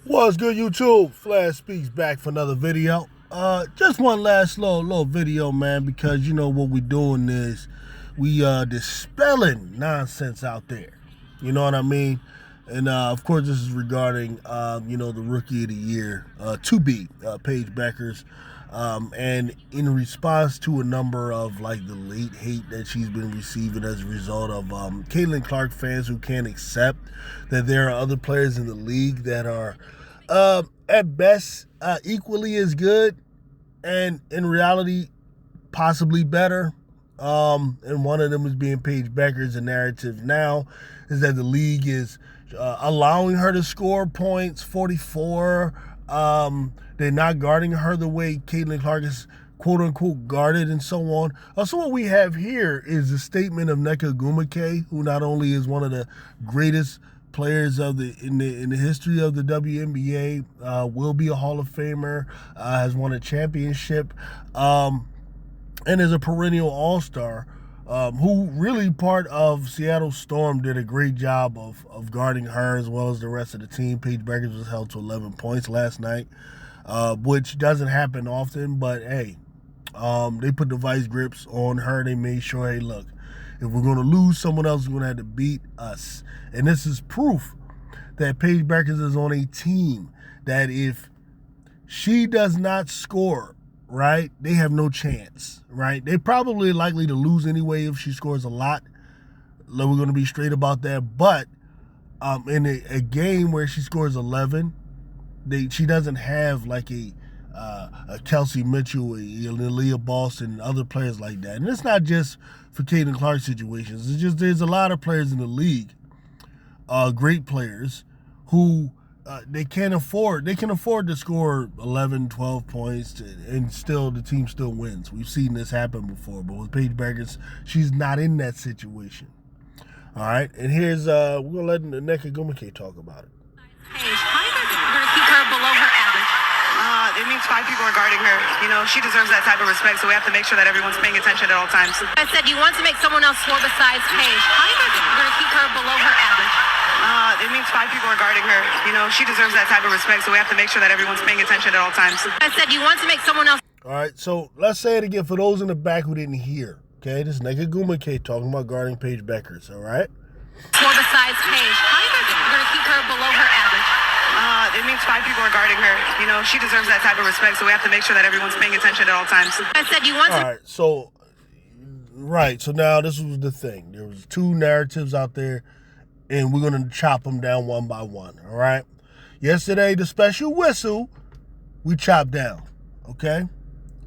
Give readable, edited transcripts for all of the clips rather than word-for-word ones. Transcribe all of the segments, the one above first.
What's good, YouTube? Flash Speaks back for another video. Just one last little video, man, because you know what we're doing is we dispelling nonsense out there. You know what I mean? And of course, this is regarding the Rookie of the Year to be Paige Bueckers. And in response to a number of the late hate that she's been receiving as a result of Caitlin Clark fans who can't accept that there are other players in the league that are at best equally as good and in reality possibly better. And one of them is being Paige Bueckers. The narrative now is that the league is allowing her to score points, 44. They're not guarding her the way Caitlin Clark is quote-unquote guarded and so on. So what we have here is a statement of Nneka Ogwumike, who not only is one of the greatest players in the history of the WNBA, will be a Hall of Famer, has won a championship, and is a perennial all-star, who really part of Seattle Storm did a great job of guarding her as well as the rest of the team. Paige Bueckers was held to 11 points last night, which doesn't happen often, but hey, they put the vice grips on her. They made sure, hey, look, if we're going to lose, someone else is going to have to beat us. And this is proof that Paige Bueckers is on a team that if she does not score, right, they have no chance, right? They're probably likely to lose anyway if she scores a lot. We're going to be straight about that. But in a game where she scores 11, she doesn't have a Kelsey Mitchell, a Leah Boston, and other players like that. And it's not just for Caitlin Clark situations. It's just there's a lot of players in the league, great players, who they can afford to score 11, 12 points and still the team still wins. We've seen this happen before, but with Paige Bueckers, she's not in that situation. All right, and here's we're gonna let Nneka Ogwumike talk about it. Paige, how are you going to keep her below her average? It means 5 people are guarding her. You know, she deserves that type of respect, so we have to make sure that everyone's paying attention at all times. I said you want to make someone else score besides Paige. How are you going to keep her below her average? It means 5 people are guarding her. You know, she deserves that type of respect, so we have to make sure that everyone's paying attention at all times. I said you want to make someone else. All right, so let's say it again for those in the back who didn't hear. Okay, this is Nneka Ogwumike talking about guarding Paige Bueckers. All right. Score besides Paige. How are you going to keep her below her average? It means 5 people are guarding her. You know, she deserves that type of respect, so we have to make sure that everyone's paying attention at all times. I said you want to. All right, so now this was the thing. There was 2 narratives out there, and we're going to chop them down one by one, all right? Yesterday, the special whistle, we chopped down, okay?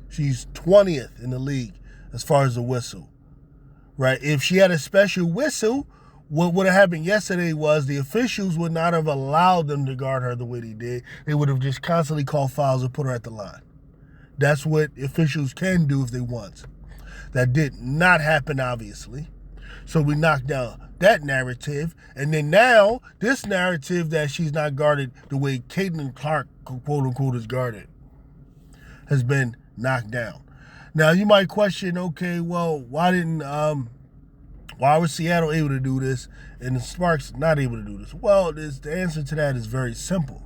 She's 20th in the league as far as the whistle, right? If she had a special whistle, what would have happened yesterday was the officials would not have allowed them to guard her the way they did. They would have just constantly called fouls and put her at the line. That's what officials can do if they want. That did not happen, obviously. So we knocked down that narrative. And then now, this narrative that she's not guarded the way Caitlin Clark, quote-unquote, is guarded, has been knocked down. Now, you might question, okay, well, why was Seattle able to do this and the Sparks not able to do this? Well, the answer to that is very simple.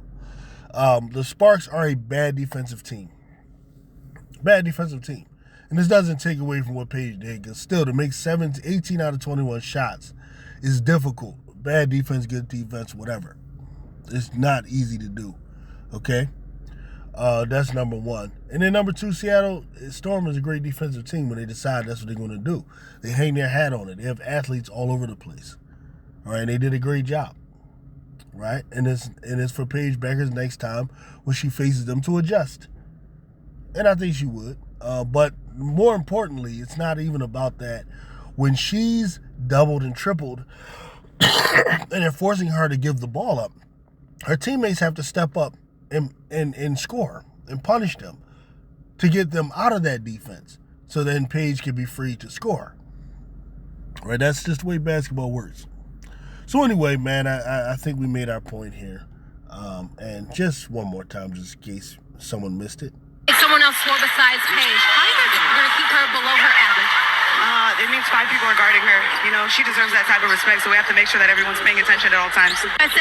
The Sparks are a bad defensive team. Bad defensive team. And this doesn't take away from what Paige did, because still to make 18 out of 21 shots is difficult. Bad defense, good defense, whatever. It's not easy to do, okay? That's number one. And then number 2, Seattle Storm is a great defensive team when they decide that's what they're going to do. They hang their hat on it. They have athletes all over the place. All right, and they did a great job. Right? And it's for Paige Bueckers next time when she faces them to adjust. And I think she would. But more importantly, it's not even about that. When she's doubled and tripled and they're forcing her to give the ball up, her teammates have to step up and score and punish them to get them out of that defense so then Paige can be free to score. Right? That's just the way basketball works. So anyway, man, I think we made our point here. And just one more time, just in case someone missed it. Make someone else score besides Paige. How are you going to keep her below her average? It means 5 people are guarding her. You know, she deserves that type of respect, so we have to make sure that everyone's paying attention at all times. I said